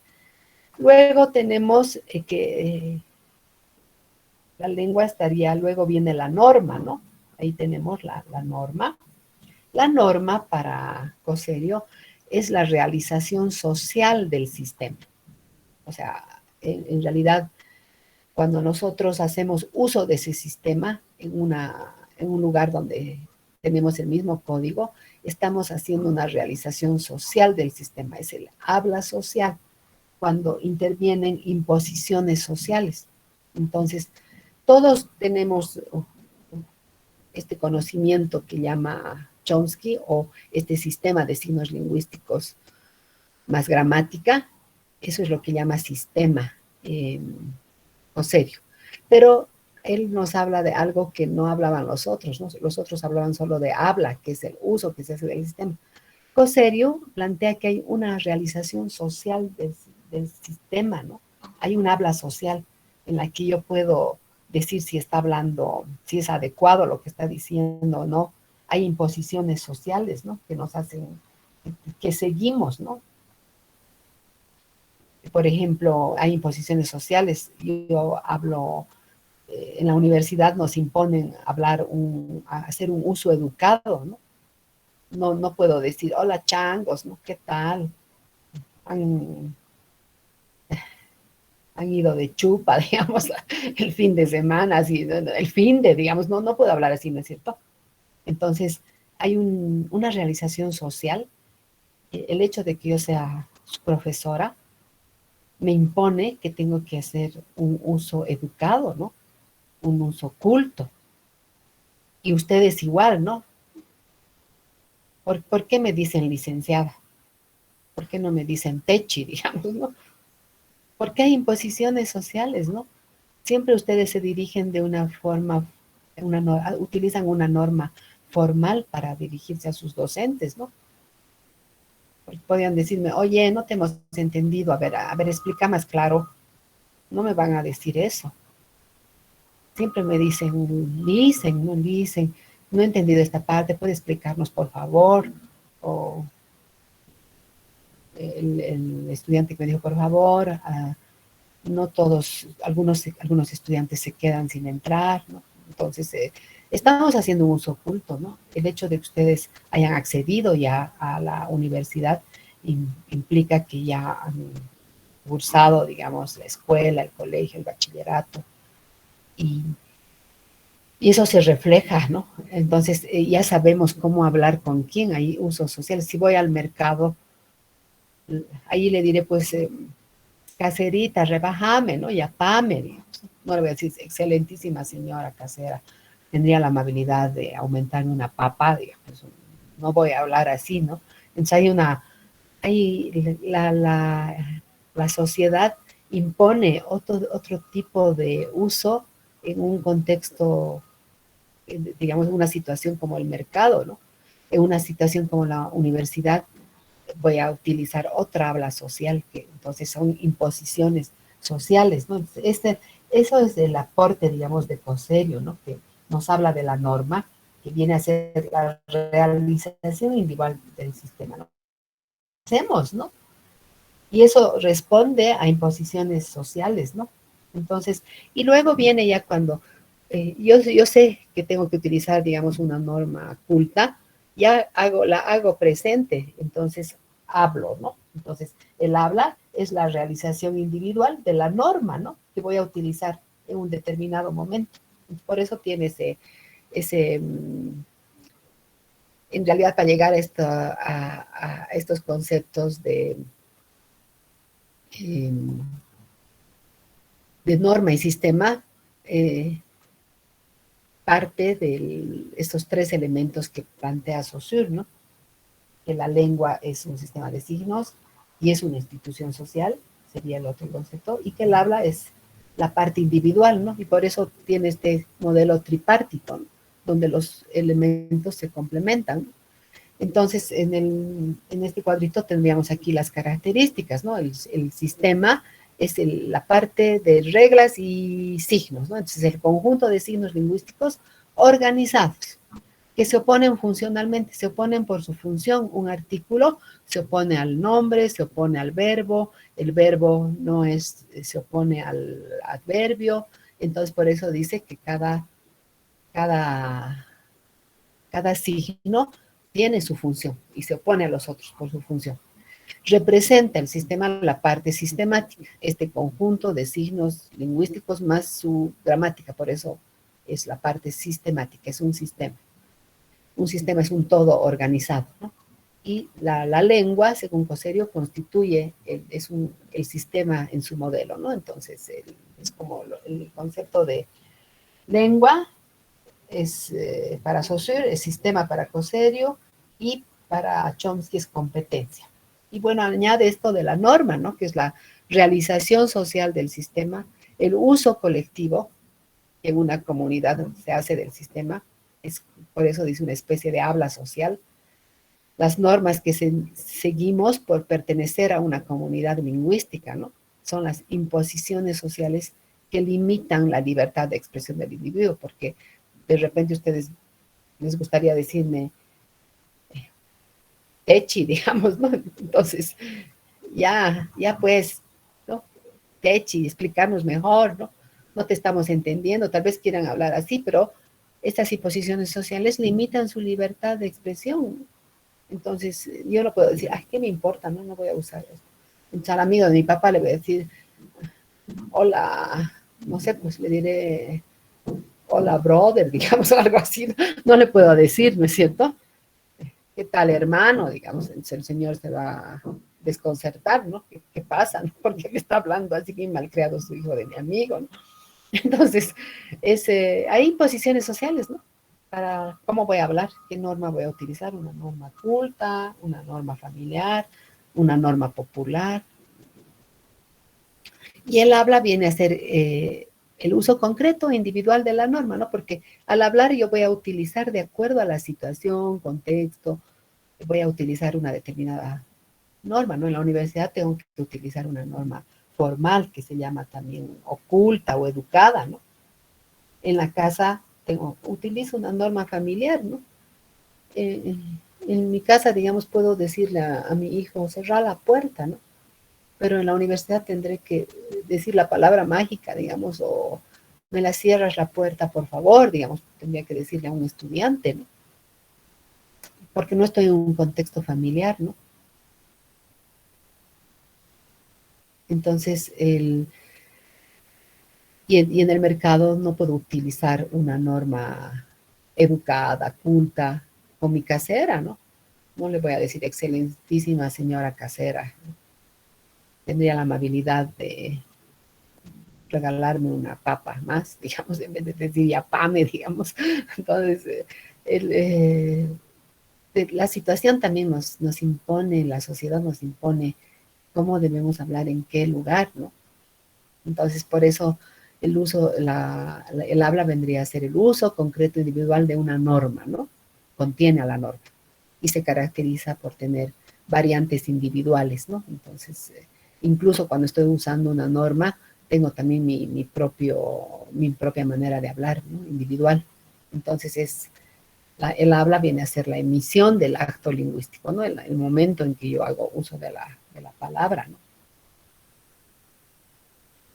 luego tenemos que la lengua estaría, luego viene la norma, ¿no? Ahí tenemos la norma. La norma, para Coserio, es la realización social del sistema. O sea, en realidad, cuando nosotros hacemos uso de ese sistema en un lugar donde tenemos el mismo código, estamos haciendo una realización social del sistema. Es el habla social, cuando intervienen imposiciones sociales. Entonces, todos tenemos este conocimiento que llama Chomsky, o este sistema de signos lingüísticos más gramática. Eso es lo que llama sistema Coserio. Pero él nos habla de algo que no hablaban los otros, ¿no? Los otros hablaban solo de habla, que es el uso que se hace del sistema. Coserio plantea que hay una realización social del sistema, ¿no? Hay un habla social en la que yo puedo decir si está hablando, si es adecuado lo que está diciendo o no. Hay imposiciones sociales, ¿no?, que nos hacen, que seguimos, ¿no? Por ejemplo, hay imposiciones sociales. Yo hablo, en la universidad nos imponen hacer un uso educado, ¿no? No puedo decir, hola changos, ¿no?, ¿qué tal? han ido de chupa, digamos, el fin de semana, así, el fin de, digamos, no puedo hablar así, ¿no es cierto? Entonces, hay una realización social. El hecho de que yo sea su profesora me impone que tengo que hacer un uso educado, ¿no? Un uso culto. Y ustedes igual, ¿no? ¿Por qué me dicen licenciada? ¿Por qué no me dicen techi, digamos, ¿no? Porque hay imposiciones sociales, ¿no? Siempre ustedes se dirigen de una forma, utilizan una norma formal para dirigirse a sus docentes, ¿no? Podrían decirme, oye, no te hemos entendido, a ver, explica más claro. No me van a decir eso. Siempre me dicen, no he entendido esta parte, ¿puede explicarnos, por favor? O el estudiante que me dijo, por favor, no todos, algunos estudiantes se quedan sin entrar, ¿no? Entonces, estamos haciendo un uso oculto, ¿no? El hecho de que ustedes hayan accedido ya a la universidad implica que ya han cursado, digamos, la escuela, el colegio, el bachillerato, y, y eso se refleja, ¿no? Entonces, ya sabemos cómo hablar con quién, hay usos sociales. Si voy al mercado, ahí le diré, pues, caserita, rebajame, ¿no? Y apame, digamos. No le voy a decir, excelentísima señora casera, tendría la amabilidad de aumentarme una papa, digamos. No voy a hablar así, ¿no? Entonces la sociedad impone otro tipo de uso en un contexto, digamos, una situación como el mercado, ¿no? En una situación como la universidad, voy a utilizar otra habla social, que entonces son imposiciones sociales, ¿no? Eso es el aporte, digamos, de Coserio, ¿no? Que nos habla de la norma, que viene a ser la realización individual del sistema, ¿no? Hacemos, ¿no? Y eso responde a imposiciones sociales, ¿no? Entonces, y luego viene ya cuando yo sé que tengo que utilizar, digamos, una norma culta, la hago presente, entonces hablo, ¿no? Entonces, el habla es la realización individual de la norma, ¿no? Que voy a utilizar en un determinado momento. Por eso tiene ese en realidad, para llegar a estos conceptos eh, de norma y sistema, parte de estos tres elementos que plantea Saussure, ¿no? Que la lengua es un sistema de signos y es una institución social, sería el otro concepto, y que el habla es la parte individual, ¿no? Y por eso tiene este modelo tripartito, ¿no? Donde los elementos se complementan. Entonces, en este cuadrito tendríamos aquí las características, ¿no? El sistema es la parte de reglas y signos, ¿no? Entonces, el conjunto de signos lingüísticos organizados, que se oponen funcionalmente, se oponen por su función. Un artículo se opone al nombre, se opone al verbo, el verbo no es, se opone al adverbio, entonces por eso dice que cada, cada signo tiene su función y se opone a los otros por su función. Representa el sistema la parte sistemática, este conjunto de signos lingüísticos más su gramática, por eso es la parte sistemática, es un sistema. Un sistema es un todo organizado, ¿no? Y la lengua, según Coserio, constituye, el sistema en su modelo, ¿no? Entonces, es como el concepto de lengua es para Saussure, es sistema para Coserio y para Chomsky es competencia. Y bueno, añade esto de la norma, ¿no? Que es la realización social del sistema, el uso colectivo que en una comunidad se hace del sistema, es, por eso dice una especie de habla social, las normas que seguimos por pertenecer a una comunidad lingüística, ¿no? Son las imposiciones sociales que limitan la libertad de expresión del individuo, porque de repente ustedes les gustaría decirme techi, digamos, ¿no? Entonces, ya pues, ¿no? Techi, explicarnos mejor, ¿no? No te estamos entendiendo, tal vez quieran hablar así, pero estas imposiciones sociales limitan su libertad de expresión. Entonces, yo no puedo decir, ay, ¿qué me importa? No voy a usar esto. Entonces, al amigo de mi papá le voy a decir, hola, no sé, pues le diré, hola, brother, digamos, algo así. No le puedo decir, ¿no es cierto? ¿Qué tal, hermano? Digamos, el señor se va a desconcertar, ¿no? ¿Qué pasa? ¿No? ¿Por qué me está hablando así que malcriado su hijo de mi amigo? ¿No? Entonces, hay posiciones sociales, ¿no? Para cómo voy a hablar, qué norma voy a utilizar, una norma culta, una norma familiar, una norma popular. Y el habla viene a ser el uso concreto e individual de la norma, ¿no? Porque al hablar yo voy a utilizar de acuerdo a la situación, contexto, voy a utilizar una determinada norma, ¿no? En la universidad tengo que utilizar una norma formal que se llama también oculta o educada, ¿no? En la casa utilizo una norma familiar, ¿no? Eh, en mi casa, digamos, puedo decirle a mi hijo, cerrar la puerta, ¿no? Pero en la universidad tendré que decir la palabra mágica, digamos, o me la cierras la puerta, por favor, digamos, tendría que decirle a un estudiante, ¿no? Porque no estoy en un contexto familiar, ¿no? Entonces, y en el mercado no puedo utilizar una norma educada, culta, con mi casera, ¿no? No le voy a decir excelentísima señora casera. Tendría la amabilidad de regalarme una papa más, digamos, en vez de decir ya pame, digamos. Entonces, el, la situación también nos impone, la sociedad nos impone cómo debemos hablar en qué lugar, ¿no? Entonces, por eso el uso, el habla vendría a ser el uso concreto individual de una norma, ¿no? Contiene a la norma y se caracteriza por tener variantes individuales, ¿no? Entonces, incluso cuando estoy usando una norma, tengo también mi propia manera de hablar, ¿no? Individual. Entonces, el habla viene a ser la emisión del acto lingüístico, ¿no? El momento en que yo hago uso de la palabra, ¿no?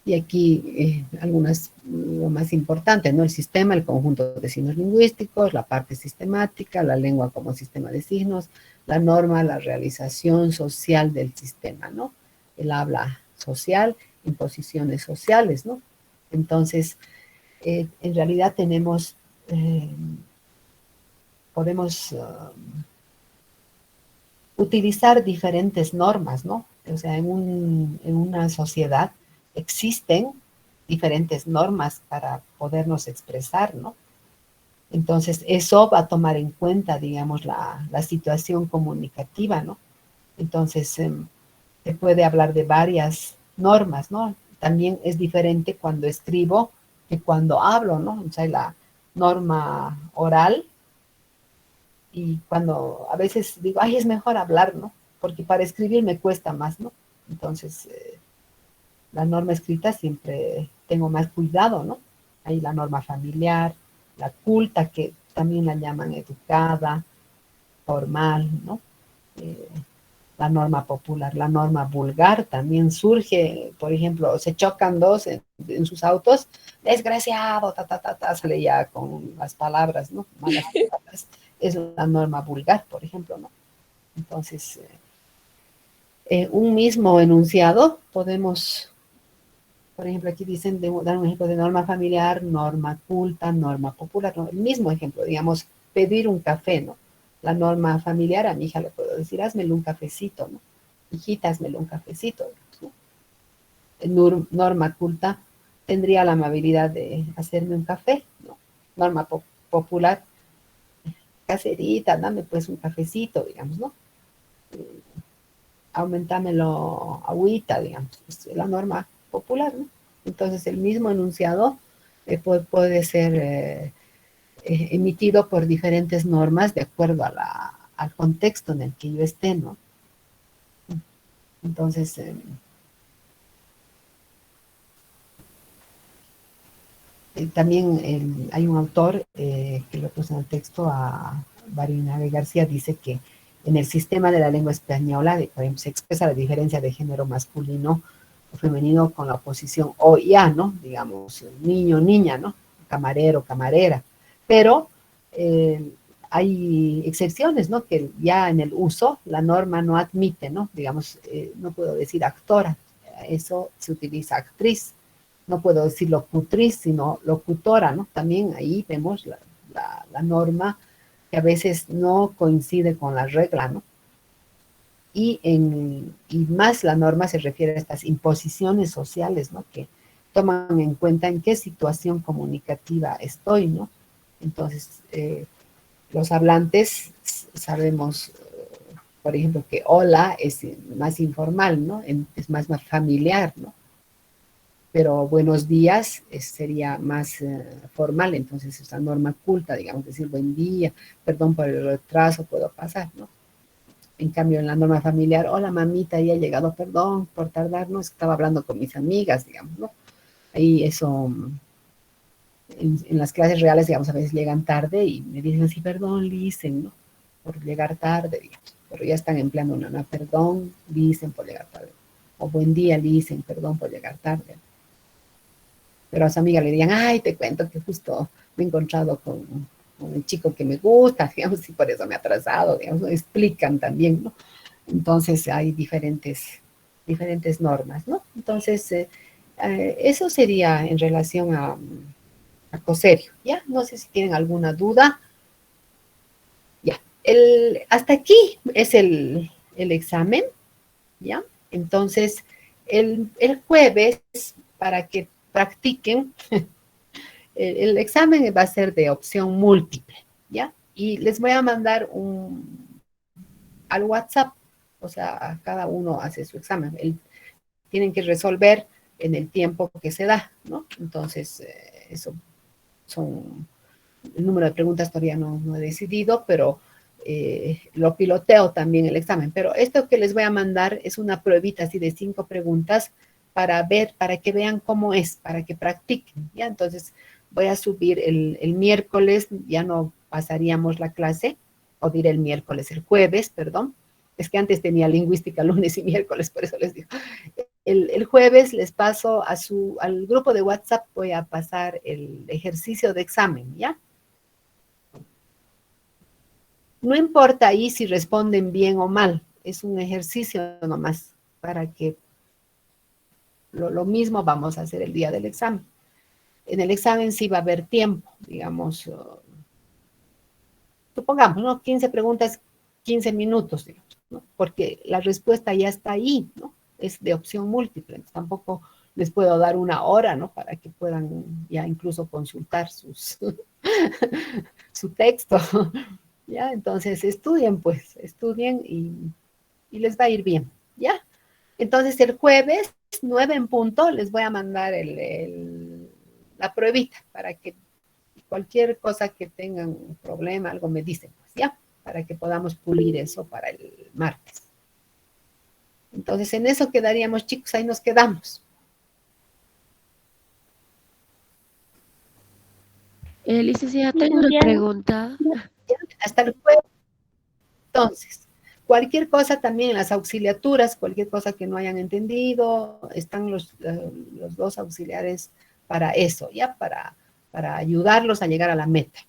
Y aquí algunas, lo más importante, ¿no? El sistema, el conjunto de signos lingüísticos, la parte sistemática, la lengua como sistema de signos, la norma, la realización social del sistema, ¿no? El habla social, imposiciones sociales, ¿no? Entonces, en realidad podemos utilizar diferentes normas, ¿no? O sea, en una sociedad existen diferentes normas para podernos expresar, ¿no? Entonces, eso va a tomar en cuenta, digamos, la situación comunicativa, ¿no? Entonces, se puede hablar de varias normas, ¿no? También es diferente cuando escribo que cuando hablo, ¿no? O sea, la norma oral y cuando a veces digo, ay, es mejor hablar, ¿no? Porque para escribir me cuesta más, ¿no? Entonces, la norma escrita siempre tengo más cuidado, ¿no? Hay la norma familiar, la culta, que también la llaman educada, formal, ¿no? Eh, la norma popular, la norma vulgar también surge, por ejemplo, se chocan dos en sus autos, desgraciado, sale ya con las palabras, ¿no? Malas palabras. Es la norma vulgar, por ejemplo, ¿no? Entonces, un mismo enunciado podemos, por ejemplo, aquí dicen, dar un ejemplo de norma familiar, norma culta, norma popular, ¿no? El mismo ejemplo, digamos, pedir un café, ¿no? La norma familiar, a mi hija le puedo decir, házmelo un cafecito, ¿no? Hijita, házmelo un cafecito, ¿no? Norma culta tendría la amabilidad de hacerme un café, ¿no? Norma popular, caserita, dame pues un cafecito, digamos, ¿no? Aumentámelo agüita, digamos, es la norma popular, ¿no? Entonces el mismo enunciado puede ser emitido por diferentes normas de acuerdo a al contexto en el que yo esté, ¿no? Entonces, también hay un autor que lo puso en el texto, a Barinaga García, dice que en el sistema de la lengua española, por ejemplo, se expresa la diferencia de género masculino o femenino con la oposición o ya, ¿no? Digamos, niño, niña, ¿no? Camarero, camarera. Pero hay excepciones, ¿no? Que ya en el uso la norma no admite, ¿no? Digamos, no puedo decir actora, eso se utiliza actriz, no puedo decir locutriz, sino locutora, ¿no? También ahí vemos la norma que a veces no coincide con la regla, ¿no? Y más la norma se refiere a estas imposiciones sociales, ¿no? Que toman en cuenta en qué situación comunicativa estoy, ¿no? Entonces, los hablantes sabemos, por ejemplo, que hola es más informal, ¿no? Es más familiar, ¿no? Pero buenos días sería más formal, entonces esa norma culta, digamos, decir buen día, perdón por el retraso, puedo pasar, ¿no? En cambio, en la norma familiar, hola mamita, ya he llegado, perdón por tardarnos, estaba hablando con mis amigas, digamos, ¿no? Ahí eso, en las clases reales, digamos, a veces llegan tarde y me dicen así, perdón, dicen, ¿no? Por llegar tarde, digamos, pero ya están empleando una, perdón, dicen por llegar tarde, o buen día, dicen, perdón por llegar tarde, pero a su amiga le digan, ay, te cuento que justo me he encontrado con el chico que me gusta, digamos, y por eso me he atrasado, digamos, ¿no? Explican también, ¿no? Entonces hay diferentes normas, ¿no? Entonces, eso sería en relación a Coserio, ¿ya? No sé si tienen alguna duda. Ya, hasta aquí es el examen, ¿ya? Entonces, el jueves, para que practiquen, el examen va a ser de opción múltiple, ¿ya? Y les voy a mandar al WhatsApp, o sea, cada uno hace su examen. Tienen que resolver en el tiempo que se da, ¿no? Entonces, eso son, el número de preguntas todavía no he decidido, pero lo piloteo también el examen. Pero esto que les voy a mandar es una pruebita así de 5 preguntas para ver, para que vean cómo es, para que practiquen, ¿ya? Entonces, voy a subir el miércoles, ya no pasaríamos la clase, o diré el miércoles, el jueves, perdón. Es que antes tenía lingüística lunes y miércoles, por eso les digo. El jueves les paso al grupo de WhatsApp, voy a pasar el ejercicio de examen, ¿ya? No importa ahí si responden bien o mal, es un ejercicio nomás para que lo mismo vamos a hacer el día del examen. En el examen sí va a haber tiempo, digamos, supongamos, ¿no? 15 preguntas, 15 minutos, digamos, ¿no? Porque la respuesta ya está ahí, ¿no? Es de opción múltiple, entonces tampoco les puedo dar una hora, ¿no? Para que puedan ya incluso consultar su texto, ¿ya? Entonces estudien, pues, estudien y les va a ir bien, ¿ya? Entonces el jueves, 9 en punto, les voy a mandar la pruebita para que cualquier cosa que tengan un problema, algo me dicen, pues, ¿ya? Para que podamos pulir eso para el martes. Entonces, en eso quedaríamos, chicos, ahí nos quedamos. Licenciada, tengo una pregunta. Hasta el jueves. Entonces, cualquier cosa también en las auxiliaturas, cualquier cosa que no hayan entendido, están los dos auxiliares para eso, ¿ya? Para ayudarlos a llegar a la meta.